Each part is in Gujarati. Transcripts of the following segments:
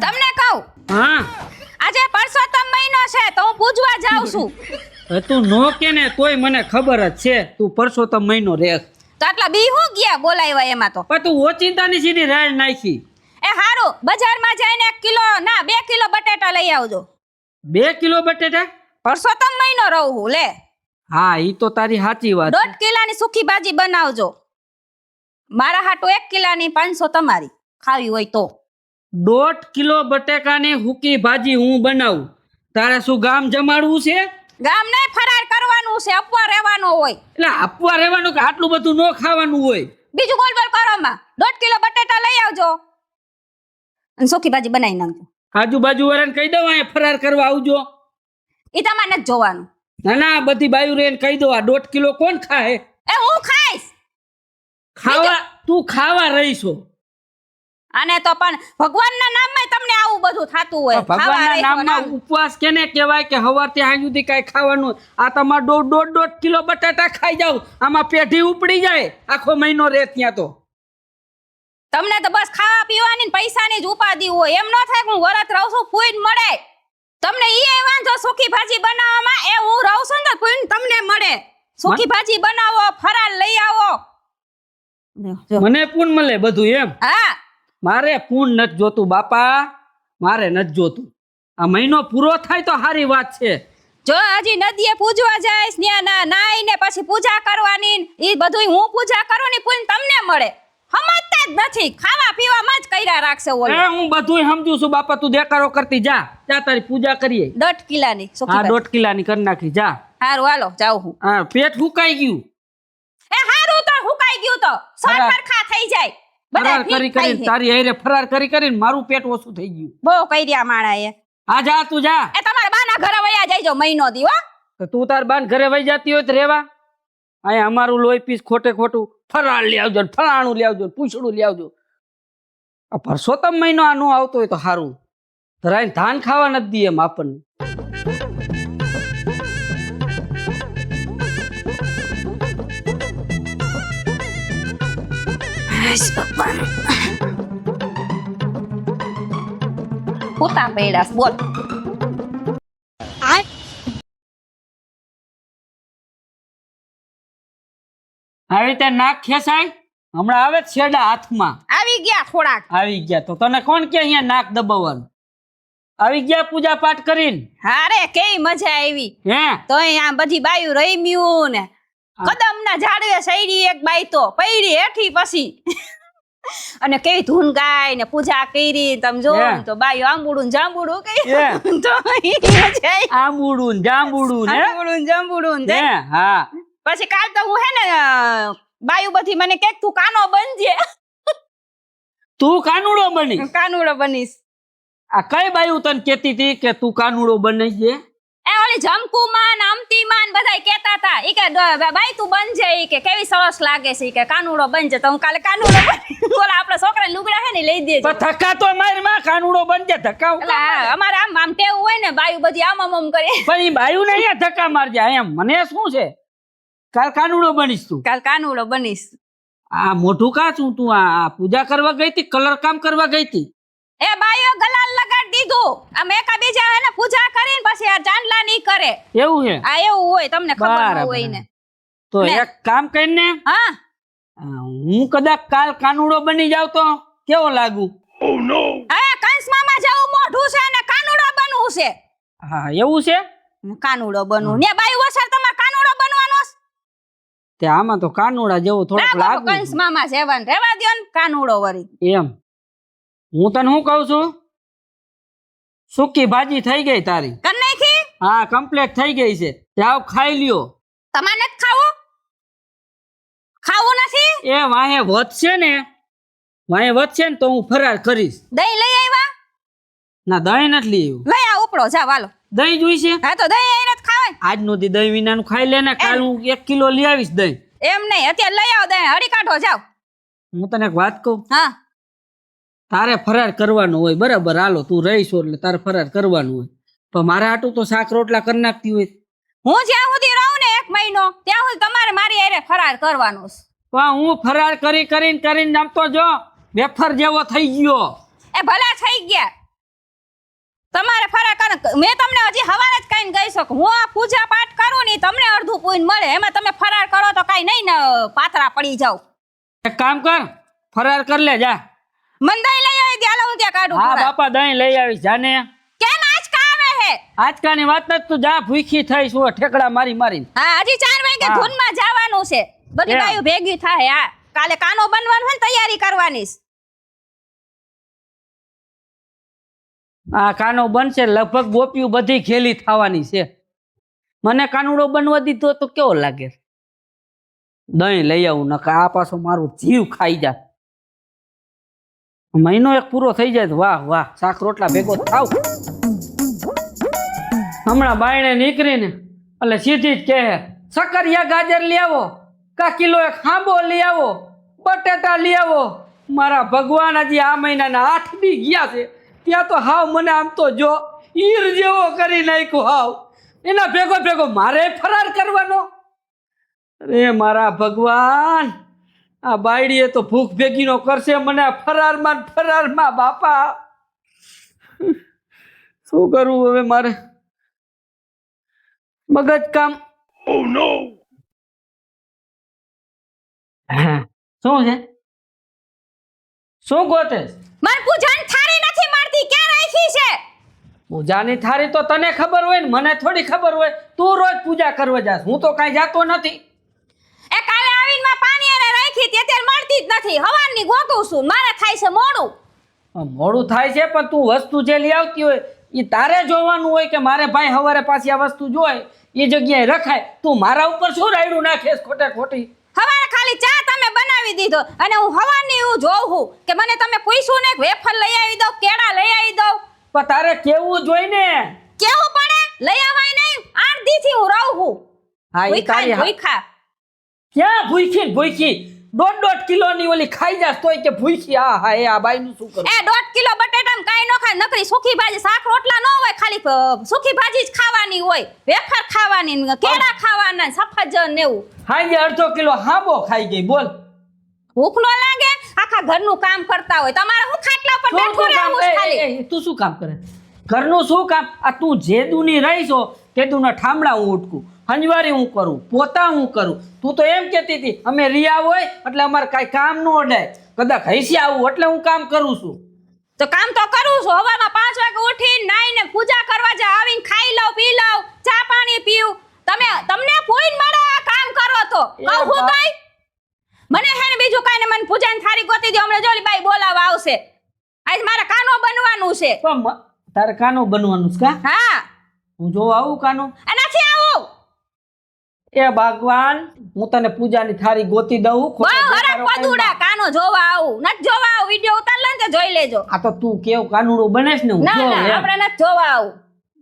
તમને કહું હા આજે પરસોત્તમ મહિનો છે તો હું પૂજવા જાઉં છું. હવે તું નો કે ને તોય મને ખબર જ છે તું પરસોત્તમ મહિનો રેખ. તો આટલા બી હું ગયા બોલાવ્યા એમાં તો. પણ તું ઓચિંતાની સીધી રાડ નાખી. એ હારું બજારમાં જઈને 1 કિલો ના 2 કિલો બટેટા લઈ આવજો. 2 કિલો બટેટા? પરસોત્તમ મહિનો રહું હું લે. હા ઈ તો તારી સાચી વાત. 1.5 કિલાની સુકી ભાજી બનાવજો. મારા હાટુ 1 કિલાની 500 તમારી ખાવી હોય તો. 1.5 કિલો બટેકાની હુકી ભાજી હું બનાવું. તારે શું ગામ જમાડવું છે? ગામ ને ફરાર કરવાનું છે, અપવા રહેવાનો હોય. એટલે આપવા રહેવાનું કે આટલું બધું નો ખાવાનું હોય? બીજું ગોલ ગોલ કરો માં 1.5 કિલો બટેટા લઈ આવજો અને સુકી ભાજી બનાવી નાખજો. આજુબાજુ વાળાને કહી દઉં અહીંયા ફરાર કરવા આવજો. ઈ તમારે નથી જોવાનું. ના ના બધી બાયુ રેન કહી દો આ 1.5 કિલો કોણ ખાય? એ હું ખાઈશ. ખાવા તું ખાવા રહીશો. આને તો પણ ભગવાનના નામમાં તમને આવું બધું થાતું હોય. ભગવાનના નામમાં ઉપવાસ કેને કહેવાય કે હવારથી સાંજ સુધી કાંઈ ખાવાનું? આ તમાર 1.5 કિલો બટાટા ખાઈ જાવ આમાં પેઢી ઉપડી જાય આખો મહિનો રહે ત્યાં તો. તમને તો બસ ખાવા પીવાની ને પૈસાની જ ઉપાધિ હોય. એમ ન થાય કે હું વરત રહું છું ફૂઈન મળે. તમને ઈ વાંધો સુકી ભાજી બનાવવામાં એ હું રહું છું ને ફૂઈન તમને મળે. સુકી ભાજી બનાવો ફરાળ લઈ આવો. મને પૂન મળે બધું એમ? હા મારે પૂન નથી જોતું બાપા, મારે નથી જોતું. આ મહિનો પૂરો થાય તો સારી વાત છે. જો હજી નદીએ પૂજવા જાય ત્યાં નાઈને પછી પૂજા કરવાની ઈ બધું હું પૂજા કરું ને પૂન તમને મળે. સમજતા જ નથી. ખાવા પીવામાં જ કર્યા રાખશે ઓલો. એ હું બધુંય સમજુ છું બાપા, તું દેકારો કરતી જા. જા તારી પૂજા કરીએ. 1.5 કિલાની સુકી હા ભાજી. 1.5 કિલાની કરી નાખી જા. હારું હાલો જાઉં હું. હા પેટ ફૂકાઈ ગયું. એ હારું તો હુકાઈ ગયું તો ફરાર. સરખા થઈ જાય. ફરાર બધા કરી કરીને તારી હારે ફરાર કરી કરીને મારું પેટ ઓછું થઈ ગયું. બહુ કર્યા માણા એ. હા જા તું જા. એ તમારા બાના ઘરે વયા જઈજો મહિનો દી હો. તો તું તાર બાન ઘરે વહી જતી હોય તો રેવા. અહીંયા અમારું લોહી પીસ ખોટે ખોટું ફરાળ લઈ આવજો, ફલાણું લઈ આવજો, પૂછડું લઈ આવજો. આ પરસોત્તમ મહિનો આ નો આવતો હોય તો સારું. ધરાઈને ધાન ખાવા નથી દે એમ આપણને. પોતા પેડાસ બોલ. આવી રીતે નાક ખેંચાય હમણાં આવે જ છેડા હાથમાં. આવી ગયા થોડાક. આવી ગયા તો તને કોણ કે અહીંયા નાક દબાવવાનું? આવી ગયા પૂજા પાઠ કરીને? હારે કેવી મજા આવી. હે તો અહીંયા બધી બાયું રમ્યું ને કદમના ઝાડવે સૈડી એક બાઈ તો પૈડી હેઠી પછી અને કેવી ધૂન ગાય ને પૂજા કરી. તમે જો તો બાયું આંબુડું જાંબુડું કઈ તો આંબુડું જાંબુડું ને આંબુડું જાંબુડું હે. હા પછી કાલ તો હું હે ને બાયુ બધી મને કે તું કાનો બનજે. તું કાનુડો બની? કાનુડો બનીશ. આ કઈ બાયું તને કેતી હતી કે તું કાનુડો બની છે? એ ઓલી જમકુ માન અમતી માન બધાય કહેતા હતા ઈ કે બાઈ તું બનજે ઈ કે કેવી સરસ લાગે છે ઈ કે કાનુડો બનજે. તો હું કાલે કાનુડો બની ઓલા આપણા છોકરાને લુગડા હે ને લઈ દેજે. તો ધક્કા તો માર માં કાનુડો બનજે. ધક્કા અમારે આમ આમ ટેવ હોય ને બાયું બધી આમ આમ કરે. પણ ઈ બાયું ને અહીંયા ધક્કા મારજે. એમ મને શું છે કાલ કાનુડો બનીશ તું? કાલ કાનુડો બનીશ. આ મોઢું કાચું તું આ પૂજા કરવા ગઈ હતી, કલર કામ કરવા ગઈ હતી? એ બાયો ગલાલ લગાડ દીધું. આમ એકા બીજા હે ને પૂજા કરીને પછી આ ચાંદલા ની કરે. એવું છે? આ એવું હોય તમને ખબર ન હોય ને. તો એક કામ કરીને હા હું કદાચ કાલ કાનુડો બની જાવ તો કેવો લાગુ? ઓ નો. હા કંસ મામા જેવું મોઢું છે ને કાનુડો બનવું છે. હા એવું છે? કાનુડો બનવું ને બાયું વસર તમાર કાનુડો બનવાનો છે. તે આમાં તો કાનુડા જેવું થોડુંક લાગુ. કંસ મામા જેવાન રહેવા દ્યો ને કાનુડો વરી. એમ હું તને શું કહું છું, સુકી ભાજી થઈ ગઈ તારી? કર નાખી? હા કમ્પ્લીટ થઈ ગઈ છે. જાવ ખાઈ લ્યો. તમારે નથી ખાવું? ખાવું નથી? એ વાહે વધશે ને તો હું ફરાર કરીશ. દહીં લઈ આવ્યા? ના દહીં નથી લઈ આવ્યું. લઈ આ ઉપડો જા વાલો. દહીં જોઈશે? હા તો દહીં અહીં નથી ખાવાય. આજનું દી દહીં વિનાનું ખાઈ લે ને. કાલ હું 1 કિલો લઈ આવીશ દહીં. એમ નહીં અત્યારે લઈ આવો દહીં હળી કાઢો જાવ. હું તને એક વાત કહું. હા તારે ફરાર કરવાનું હોય બરાબર. હાલો તું રહીશો એટલે તારે ફરાર કરવાનું હોય. પણ મારા હાટું તો શાક રોટલા કરી નાખતી હોય. હું જ્યાં સુધી રહું ને 1 મહિનો ત્યાં સુધી તમારે મારી હારે ફરાર કરવાનો છે. પણ હું ફરાર કરીને આમ તો જો વેફર જેવો થઈ ગયો. એ ભલા થઈ ગયા તમારે ફરક મેં તમને હજી હવારે જ કઈ ગઈ શકું. હું આ પૂજા પાઠ કરું ને તમને અડધું પૂન મળે, એમાં તમે ફરાર કરો તો કઈ નહીં ને પાતરા પડી જાવ. એક કામ કર, ફરાર કર લે જા. મન દહીં લઈ આવી દે, હાલો હું ત્યાં કાઢું. હા ફરાર. બાપા દહીં લઈ આવીશ જાને. કેમ આંચકા આવે હે? આજકાની વાત નથી, તું જા ભૂખી થઈશ હો ઠેકડા મારી મારીને. હા હજી 4 વાગે હા. ધૂનમાં જવાનું છે. બધી એમ. બાયું ભેગી થાય. હા કાલે કાનો બનવાનું હોય ને તૈયારી કરવાની છે. આ કાનો બનશે લગભગ ગોપીઓ બધી ખેલી થવાની છે. મને કાનુડો બનવા દીધો તો કેવો લાગે. દહીં લઈ આવું નકા આ પાછો મારું જીવ ખાઈ જાય. મહિનો એક પૂરો થઈ જાય તો વાહ વાહ શાક રોટલા ભેગો થાવ. હમણાં બાયણે નીકળીને એટલે સીધી જ કહે સકરિયા ગાજર લઈ આવો, કા કિલો એક હાંબો લઈ આવો, બટેટા લઈ આવો. મારા ભગવાન હજી આ મહિનાના 8 દી ગયા છે ત્યાં તો હાવ મને આમ તો જો ઈર જેવો કરી નાખ્યો હાવ. એના ભેગો ભેગો મારે ફરાર કરવાનો. અરે મારા ભગવાન, આ બાયડીએ તો ભૂખ ભેગી નો કરશે મને આ ફરારમાં બાપા. શું કરવું હવે મારે? મગજ કામ. ઓ નો. શું છે? શું ગોતે? મને પૂજાની થાળી નથી મળતી, ક્યાં રાખી છે? પૂજાની થાળી તો તને ખબર હોય ને મને થોડી ખબર હોય. તું રોજ પૂજા કરવા જાસ, હું તો કાંઈ જાતો નથી. એ કાલે આવીને માં પાણી એને રાખી તે અત્યારે મળતી જ નથી. હવારની ગોતું છું, મારે થાય છે મોડું. મોડું થાય છે પણ તું વસ્તુ જે લઈ આવતી હોય એ તારે જોવાનું હોય કે મારે ભાઈ હવારે પાછી આ વસ્તુ જોઈ એ જગ્યાએ રખાય. તું મારા ઉપર શું રાયડું નાખેસ ખોટે ખોટી? હવારે ખાલી ચા તમે બનાવી દીધો અને હું હવાની હું જોઉં છું કે મને તમે પૂછ્યું ને વેફર લઈ આવી દઉં, કેળા લઈ આવી દઉં. પણ તારે કેવું જોઈ ને. કેવું પડે? લઈ આવાય નહીં. 8 દી થી હું રહું છું. હા ઈ તારી ભૂખા ક્યાં ભૂખી 1.5 કિલોની ઓલી ખાઈ જાસ તોય કે ભૂખી. હા હા એ આ બાઈનું શું કરું? એ 1.5 કિલો બટેટામાં કાઈ નો ખાય, નકરી સુકી ભાજી શાક રોટલા ન હોય, ખાલી સુકી ભાજી જ ખાવાની હોય, વેફર ખાવાની ને કેળા ખાવાના ને સફરજન ને એવું. હાઈ 1/2 કિલો હાંબો ખાઈ ગઈ બોલ. ભૂખ ન લાગે? આખા ઘરનું કામ કરતા હોય તમારે હું ખાટલા પર બેઠું રહેવું છે ખાલી. તું શું કામ કરે? ઘરનું શું કામ? આ તું જેદુની રહી છો તેદુના ઠામડા હું ઉટકું, હંજવારી હું કરું, પોતા હું કરું. તું તો એમ કહેતી હતી અમે રિયા હોય એટલે અમારે કાંઈ કામ ન અડાય, કદાચ હૈસી આવું એટલે હું કામ કરું છું. તો કામ તો કરું છું. હવારમાં 5 વાગે ઉઠીને નાઈને પૂજા કરવા જા, આવીને ખાઈ લઉં, પી લઉં, ચા પાણી પીવું. તમને ફોઈન મળે આ કામ કરો તો કહું હું તઈ. મને હે ને બીજું કાઈ ને મને પૂજાની થાળી ગોતી દે, હમણાં જોલી બાઈ બોલાવા આવશે. આજ મારે કાનો બનવાનું છે. પણ તારે કાનો બનવાનું છે કા? હા હું જો આવું કાનો. નથી આવું. એ ભગવાન, હું તને પૂજાની થાળી ગોતી દઉં. બહુ હરખ પદુડા કાનો જોવા આવું. નથી જોવા આવું, વિડિયો ઉતાર લે ને જોઈ લેજો. આ તો તું કેવું કાનુડો બનેશ ને હું ના જોઉં ના એમ. આપણે નથી જોવા આવું.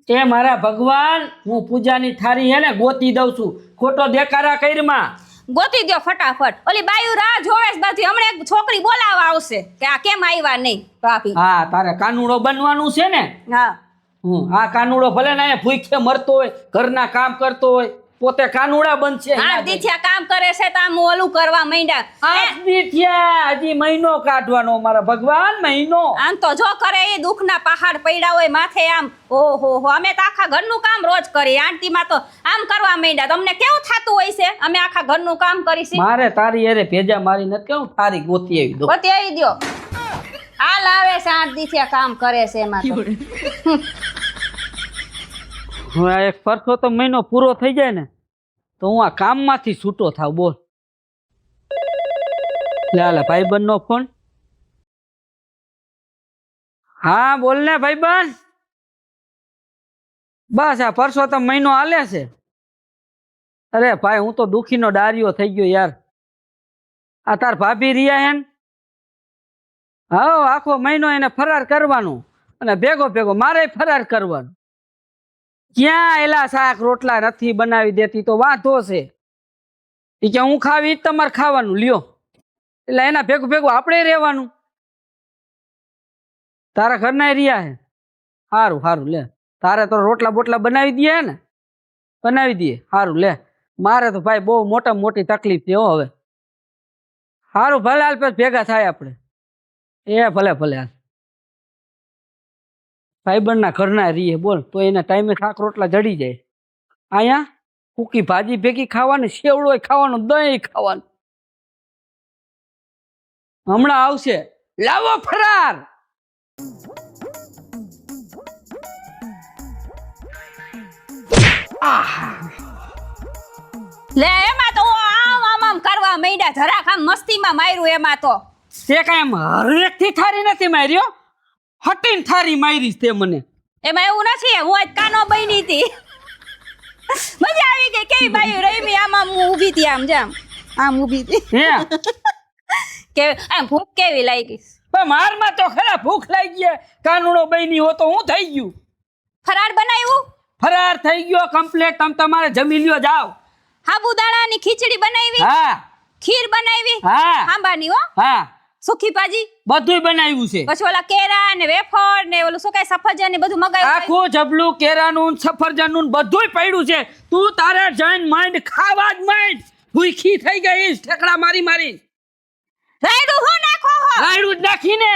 એ મારા ભગવાન, હું પૂજાની થાળી હે ને ગોતી દઉં છું. ખોટો દેકારા કઈરમાં. ગોતી દો ફટાફટ. ઓલી બાયુ રાહ જોવે છે બાજુ, હમણાં એક છોકરી બોલાવા આવશે કે આ કેમ આવ્યા નહીં ભાભી. હા તારે કાનુડો બનવાનું છે ને. હા આ કાનુડો ભલે ને ભૂખે મરતો હોય, ઘરના કામ કરતો હોય, પોતે કાનુડા બનશે. 8 દી થયા કામ કરે છે તો આમ ઓલું કરવા માંડ્યા. 8 દી થયા, હજી મહિનો કાઢવાનો મારા ભગવાન, મહિનો. આમ તો જો કરે એ દુઃખના પહાડ પડ્યા હોય માથે આમ. ઓહો હો, અમે તો આખા ઘરનું કામ રોજ કરી. 8 દીમાં તો આમ કરવા માંડ્યા. તમને કેવું થાતું હોય છે? અમે આખા ઘરનું કામ કરીશું. મારે તારી અરે ભેજા મારી નથી કેવું તારી ગોતી આવી દો. ગોતી આવી દ્યો. હાલ આવે છે 8 દી થયા કામ કરે છે એમાં તો. હવે આ એક પરસો તો મહિનો પૂરો થઈ જાય ને તો હું આ કામમાંથી છૂટો થાવ. બોલ લે ભાઈબંધ નો ફોન. હા બોલ ને ભાઈબંધ. બસ આ પરસો તો મહિનો હાલે છે. અરે ભાઈ હું તો દુખીનો ડારિયો થઈ ગયો યાર. આ તાર ભાભી રિયા હે ને? હા આખો મહિનો એને ફરાર કરવાનું અને ભેગો ભેગો મારે ફરાર કરવાનું. ક્યાં એલા શાક રોટલા નથી બનાવી દેતી તો વાંધો છે. એ કે હું ખાવી તમારે ખાવાનું લ્યો, એટલે એના ભેગું ભેગું આપણે રહેવાનું. તારા ઘરના રહ્યા હે? સારું સારું લે, તારે તો રોટલા બોટલા બનાવી દે ને? બનાવી દઈએ, સારું લે. મારે તો ભાઈ બહુ મોટા મોટી તકલીફ છે હો હવે. સારું ભલે હાલ પછી ભેગા થાય આપણે. એ ભલે ભલે હાલ. ભાઈબંધના ઘરના રહીએ બોલ તો એના ટાઈમે શાક રોટલા જડી જાય. અહીંયા સૂકી ભાજી ભેગી ખાવાની, સેવડો ખાવાનું, દહીં ખાવાનું. હમણાં આવશે, લાવો ફરાર. લે એમાં તો આમ આમ આમ કરવા માંડ્યા, જરાક આમ મસ્તીમાં માર્યું એમાં તો. તે કાંઈ એમ હરેકથી થારી નથી માર્યો, હટીને થારી મારી તે મને. એમાં એવું નથી, હું આજ કાનો બની હતી. મજા આવી ગઈ, કેવી બાયું રમી, આમ આમ હું ઊભી હતી, આમ જામ આમ ઊભી હતી. હે કે આમ ભૂખ કેવી લાગી. પણ મારમાં તો ખરા ભૂખ લાગી ગઈ. કાનુડો બની હો તો હું થઈ ગયું. ફરાળ બનાવ્યું, ફરાર થઈ ગયો કમ્પ્લેટ. તમ તમારે જમી લ્યો, જાઓ. સાબુદાણાની ખીચડી બનાવી, હા ખીર બનાવી, હા આંબાની હો, હા સુખી ભાજી, બધુંય બનાવ્યું છે. પછી ઓલા કેરા ને વેફર ને ઓલું શું કઈ સફરજન ને બધું મગાવ્યું. આખું જબલું કેરાનું સફરજનનું બધુંય પડ્યું છે. તું તારે જઈને માંડ, ખાવા જ માંડ. ભૂખી થઈ ગઈ ઠેકડા મારી મારી. રાયડું હું નાખો હો, રાયડું જ નાખીને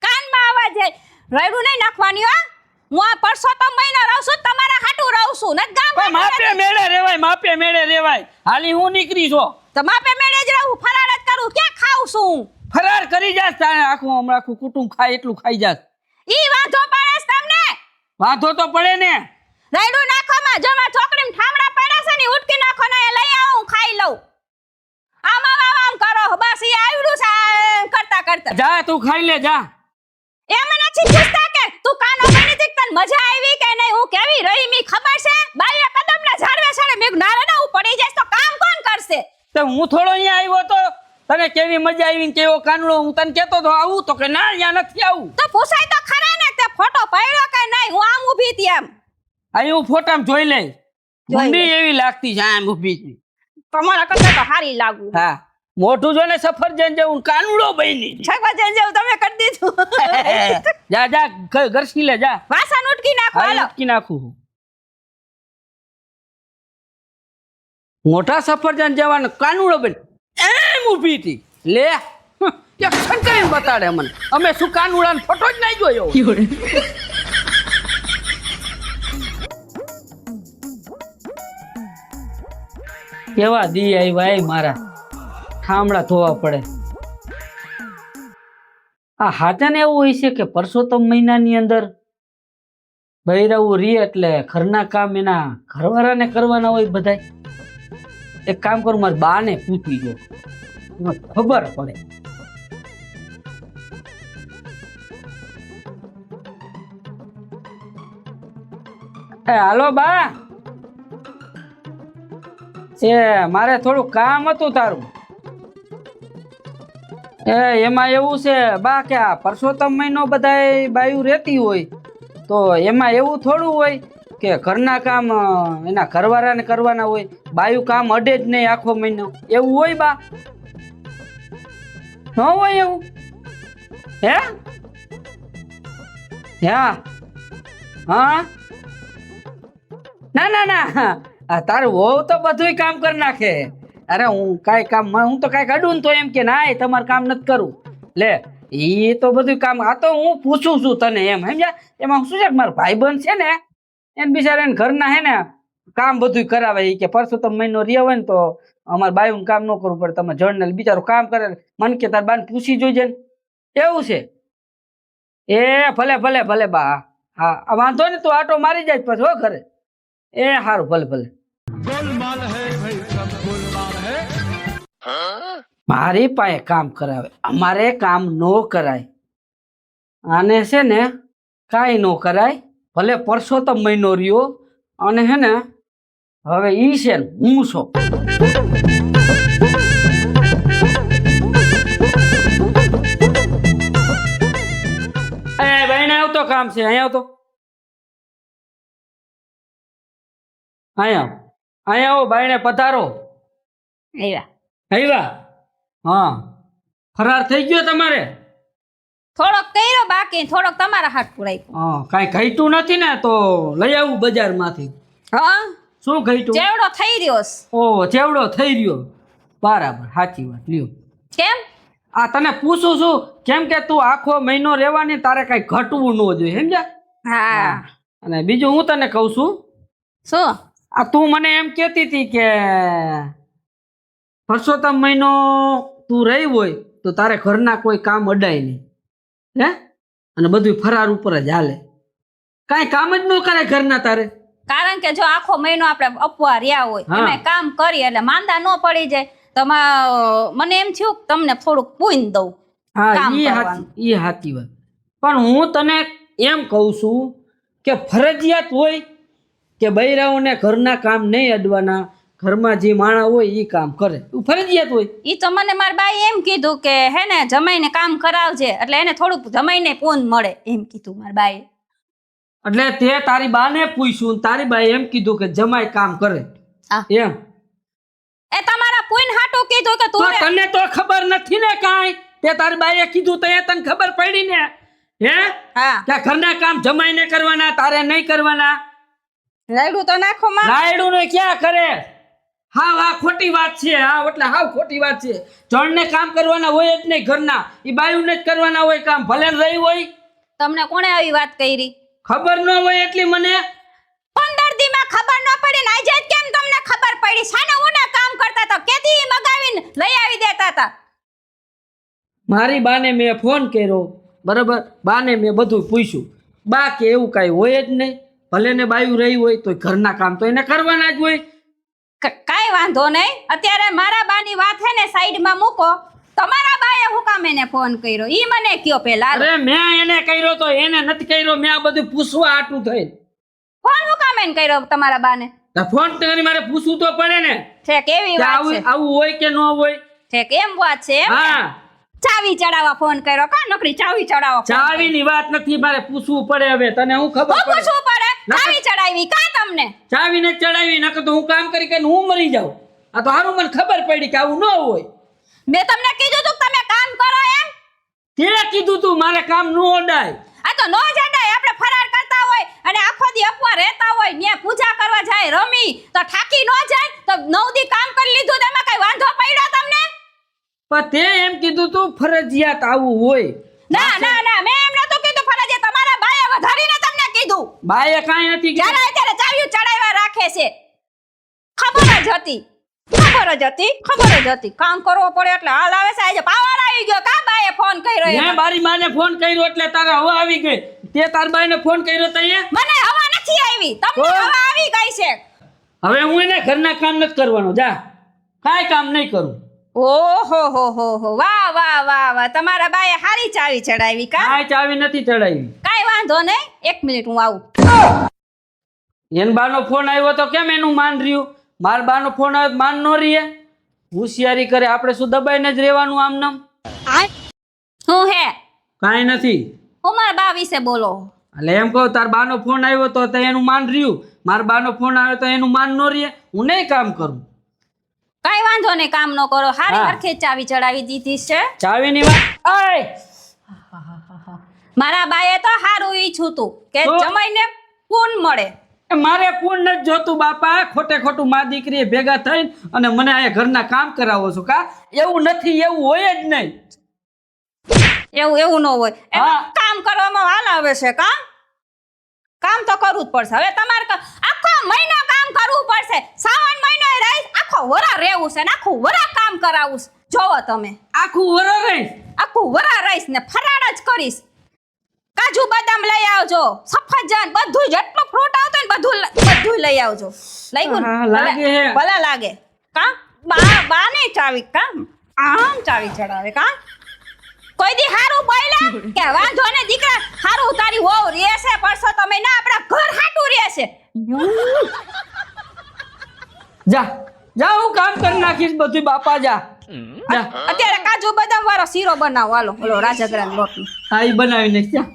કાનમાં અવાજ જાય. રાયડું નહીં નાખવાની હો. હું આ પરસોત્તમ મહિનો રહું છું, તમારા હાટું રહું છું, નથી ગામ. પણ માપે મેળે રેવાય, માપે મેળે રેવાય. હાલી હું નીકળી છો તો માપે મેળે જ રહું, ફરાળ જ કરું, ક્યાં ખાઉં છું. ફરાર કરી જાસ. તારે આખું હમણાં આખું કુટુંબ ખાય એટલું ખાઈ જાસ. ઈ વાંધો પડે છે તમને. વાંધો તો પડે ને. રાયડું નાખોમાં જમા ચોકડીમાં ઠામડા પડ્યા છે ને, ઉટકી નાખો ને, એ લઈ આવું, ખાઈ લઉં. આમ આમ આમ આમ કરો, બસ ઈ આવડું છે આ કરતા કરતા. જા તું ખાઈ લે, જા. એમ નથી પૂછતા કે તું કાનો બની હતી, તને મજા આવી કે નહીં, હું કેવી રહી મી ખબર છે. બાઈએ કદમના ઝાડવે સડે મેં નારે ના પડી જાય તો કામ કોણ કરશે. તો હું થોડો અહીંયા આવ્યો તો તને કેવી મજા આવી ને કેવો કાનડો, હું તને કહેતો તો આવું, તો કે ના અહીંયા નથી આવું. તો પૂછાય તો ખરા ને, તે ફોટો પાડ્યો કે નહીં, હું આમ ઊભી હતી આમ. અહીં હું ફોટામાં જોઈ લઈ. મુંડી એવી લાગતી છે આમ ઊભી છે. તમારા કરતા તો હારી લાગુ. હા, મોઢું જોને સફરજન જેવું, કાનુડો બની. સફરજન જેવું તમે કરી દીધું. જા જા ઘરસી લે, જા. વાસણ ઉટકી નાખો, હાલો હાલો. ઉટકી નાખું. મોટા સફરજન જેવા કાનુડો બની એમ ઊભી હતી. લે એક્શન કરીને બતાડે મને. અમે શું કાનુડાનો ફોટો જ નહીં જોયો. કેવા દી આવ્યા મારા, ઠામડા ધોવા પડે. આ હાચાને એવું હોય છે કે પરસોત્તમ મહિનાની અંદર બૈરાવું રે એટલે ઘરના કામ એના ઘરવાળાને કરવાના હોય બધાય. એક કામ કરું, મારી બાને પૂછી જો, એમાં ખબર પડે. એ હાલો બા, એ મારે થોડું કામ હતું તારું. એ એમાં એવું છે બા કે આ પરસોત્તમ મહિનો બધાય બાયું રહેતી હોય તો એમાં એવું થોડું હોય કે ઘરના કામ એના ઘરવાળાને કરવાના હોય, બાયું કામ અડે જ નહીં આખો મહિનો. એવું હોય બા? ન હોય એવું? હે હા હા ના ના ના, આ તારું વહુ તો બધુંય કામ કરી નાખે. અરે હું કાંઈ કામ, હું તો કાંઈક અડું ને તો એમ કે ના તમારે કામ નથી કરવું. લે એ તો બધું કામ, આ તો હું પૂછું છું તને એમ, સમજ્યા? એમાં શું છે કે મારો ભાઈબંધ છે ને એને બિચારા એને ઘરના હે ને કામ બધું કરાવે. એ કે પરસોત્તમ મહિનો રહ્યા હોય ને તો અમારે બાયું કામ ન કરવું પડે, તમે જણ બિચારો કામ કરે. મને કે તાર બાને પૂછી જોઈજે ને. એવું છે? એ ભલે ભલે ભલે બા. હા વાંધો ને, તું આટો મારી જાય પછી હો ઘરે. એ સારું, ભલે ભલે. મારી પાસે કામ કરાવે, અમારે કામ નો કરાય. આને છે ને કાંઈ નો કરાય. ભલે પરસોત્તમ મહિનો રહ્યો અને હે ને હવે ઈ છે ને હું છો. એ ભાઈને આવતો કામ છે, અહીંયા આવતો. અહીંયા આવો ભાઈને પધારો. આવ્યા આવ્યા? હા, ફરાર થઈ ગયો તમારે? થોડોક કર્યો બાકી, થોડોક તમારા હાથ પુરાઈ. હા, કાંઈ ઘટ્યું નથી ને તો લઈ આવું બજારમાંથી. હા, શું ઘટ્યું? ચેવડો થઈ રહ્યો છે. ઓહ, ચેવડો થઈ રહ્યો. બરાબર, સાચી વાત. લ્યો. કેમ? આ તને પૂછું છું કેમ કે તું આખો મહિનો રહેવાની તારે કઈ ઘટવું ન જોઈએ સમજ્યા. હા અને બીજું હું તને કહું છું શું આ તું મને એમ કહેતી હતી કે પરસોત્તમ મહિનો તું રહી હોય તો તારે ઘરના કોઈ કામ અડાય નહીં હે અને બધું ફરાર ઉપર જ હાલે કાંઈ કામ જ ન કરે ઘરના તારે. કારણ કે જો આખો મહિનો આપણે અપવા રહ્યા હોય હા. એમાં કામ કરીએ એટલે માંદા ન પડી જાય તો મને એમ થયું કે તમને થોડુંક પૂન દઉં હા કામ ઈ કરવાનું. સાચી વાત પણ હું તને એમ કહું છું કે ફરજિયાત હોય કે બૈરાઓને ઘરના કામ નહીં અડવાના ઘરમાં જે માણા હોય એ કામ કરે એવું ફરજિયાત હોય. ઈ તો મને મારા બાઈ એમ કીધું કે હે ને જમાઈને કામ કરાવજે એટલે એને થોડુંક જમાઈને પૂન મળે એમ કીધું મારા બાઈએ. એટલે તે તારી બાને પૂછ્યું તારી બાએ એમ કીધું કે જમાઈ કામ કરે હા. એમ એ તમારા પૂન હાટું કીધું કે તો તું તને તો ખબર નથી ને કાંઈ તે તારી બાએ કીધું તો એ તને ખબર પડી ને હે હા કે ઘરના કામ જમાઈને કરવાના તારે નહીં કરવાના. રાયડું તો નાખો માં રાયડું ને ક્યાં કરે હા ખોટી વાત છે હા એટલે હાવ ખોટી વાત છે. જણને કામ કરવાના હોય જ નહીં ઘરના એ બાયુને જ કરવાના હોય કામ ભલે ને રહી હોય. તમને કોણે આવી વાત કરી ખબર ન હોય એટલી મને 15 દીમાં ખબર ન પડી ને આજે જ કેમ તમને ખબર પડી સાના ઓના કામ કરતા હતા કેદી મગાવીને લઈ આવી દેતા હતા. મારી બાને મેં ફોન કર્યો બરાબર બાને મેં બધું પૂછ્યું બા કે એવું કાંઈ હોય જ નહીં ભલે ને બાયું રહી હોય તો ઘરના કામ તો એને કરવાના જ હોય. કાઈ વાંધો નહીં અત્યારે મારા બાની વાત હે ને સાઈડમાં મૂકો તમારા બાએ હું કામ એને ફોન કર્યો ઈ મને કયો પેલા અરે મેં એને કર્યો તો એને નથી કર્યો મેં આ બધું પૂછવા આટું થઈ. ફોન હું કામ એને કર્યો તમારા બાને ફોન તો મારે પૂછવું તો પડે ને છે કેવી કે વાત છે આવું હોય કે ન હોય. છે કે એમ વાત છે એમ ને? હા ચાવી ચડાવવા ફોન કર્યો કા નોકરી ચાવી ચડાવવા phone કર્યો? ચાવીની વાત નથી મારે પૂછવું પડે હવે તને હું ખબર હું પડે પૂછવું પડે ના. ચાવી ચડાવી કા તમને ચાવીને જ ચડાવી નકર તો હું કામ કરી કરીને હું મરી જાઉં. આ તો હારું મને ખબર પડી કે આવું ન હોય. મેં તમને કીધું તું કે તમે કામ કરો એમ તે કીધું તું મારે કામ ન ઓડાય. આ તો નો જડાય આપણે ફરાર કરતા હોય અને આખો દી અપવા રહેતા હોય ન્યા પૂજા કરવા જાય રમી તો થાકી ન જાય તો 9 દી કામ કરી લીધું તો એમાં કઈ વાંધો પડ્યો તમને પણ તે એમ કીધું તું ફરજિયાત આવું હોય. ના ના ના મેં એમ નતું કીધું ફરજિયાત તમારા બાએ વધારીને તમને કીધું બાએ કાંઈ નથી કીધું. જ્યારે ત્યારે ચાવ્યું ચડાવ્યા રાખે છે ખબર જ હતી કામ કરવો પડે એટલે હાલ આવે છે આજે પાવર આવી ગયો કા બાએ ફોન કર્યો મેં એમાં. મારી માને ફોન કર્યો એટલે તારે હવા આવી ગઈ તે તાર બાઈને ફોન કર્યો તો એ મને હવા નથી આવી તમને તો? હવા આવી ગઈ છે હવે હું એને ઘરના કામ નથી કરવાનો જા કાંઈ કામ નહીં કરું. ઓહો વાહ વાહ વાહ વાહ તમારા બાએ હારી ચાવી ચડાવી કા કાંઈ ચાવી નથી ચડાવી. કાઈ વાંધો નહીં 1 મિનિટ હું આવું એન બાનો ફોન આવ્યો તો કેમ એનું માન રહ્યું માર બાનો ફોન આવ્યો તો માન ન રહીએ હોશિયારી કરે આપણે શું દબાઈને જ રહેવાનું આમ નામ હું હે કાંઈ નથી. હું મારા બા વિશે બોલો એટલે એમ કહું તાર બાનો ફોન આવ્યો તો એનું માન રહ્યું મારા બાનો ફોન આવ્યો તો એનું માન ન રહીએ હું નહીં કામ કરું. કાઈ વાંધો નહીં કામ ન કરો હારી હા. હરખે ચાવી ચડાવી દીધી છે ચાવીની વાત ઓય મારા બાએ તો હારું ઈચ્છું તું કે તો? જમાઈને પૂન મળે એ મારે પૂર્ણ નથી જોતું બાપા ખોટે ખોટું મા દીકરી ભેગા થઈને અને મને અહીંયા ઘરના કામ કરાવો છો કા એવું નથી એવું હોય જ નહીં. એવું ન હોય હા. એમાં કામ કરવામાં હાલ આવે છે કામ તો કરવું જ પડશે હવે તમારે આખો મહિનો કામ કરવું પડશે શ્રાવણ મહિનો રહી આખો વરા રહેવું છે ને આખું વરા કામ કરાવવું છે જોવો તમે આખું વરસ રહીશ આખું વરા રહીશ ને ફરાળ જ કરીશ કાજુ બદામ લઈ આવજો સફરજન બધું જેટલું ફ્રૂટ આવતો ને બધું લઈ આવજો લઈ ગયું હા, લાગે હે. ભલા લાગે કા બા ને ચાવી કા આમ ચાવી ચડાવે કા કોઈ દી હારું બોલ્યા કે વાંધો ને દીકરા હારું તારી વહુ રહેશે પરસો તમે ના આપણા ઘર હાટું રહેશે જા જા હું કામ કરી નાખીશ બધું બાપા જા જા અત્યારે કાજુ બદામ વાળો શીરો બનાવો હાલો ઓલો રાજગરાનો લોટનો હા ઈ બનાવી નાખ જા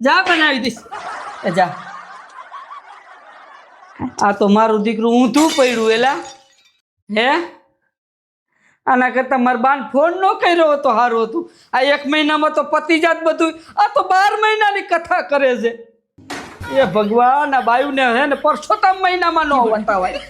જા બનાવી દઈશ એ જા આ તો મારું દીકરું ઊંધું પડ્યું એલા હે આના કરતા મારા બાન ફોન ન કર્યો હતો સારું હતું આ 1 મહિનામાં તો પતિ જાત બધું આ તો 12 મહિનાની કથા કરે છે એ ભગવાન આ બાયુને હે ને પરસોત્તમ મહિનામાં નો વટાવાય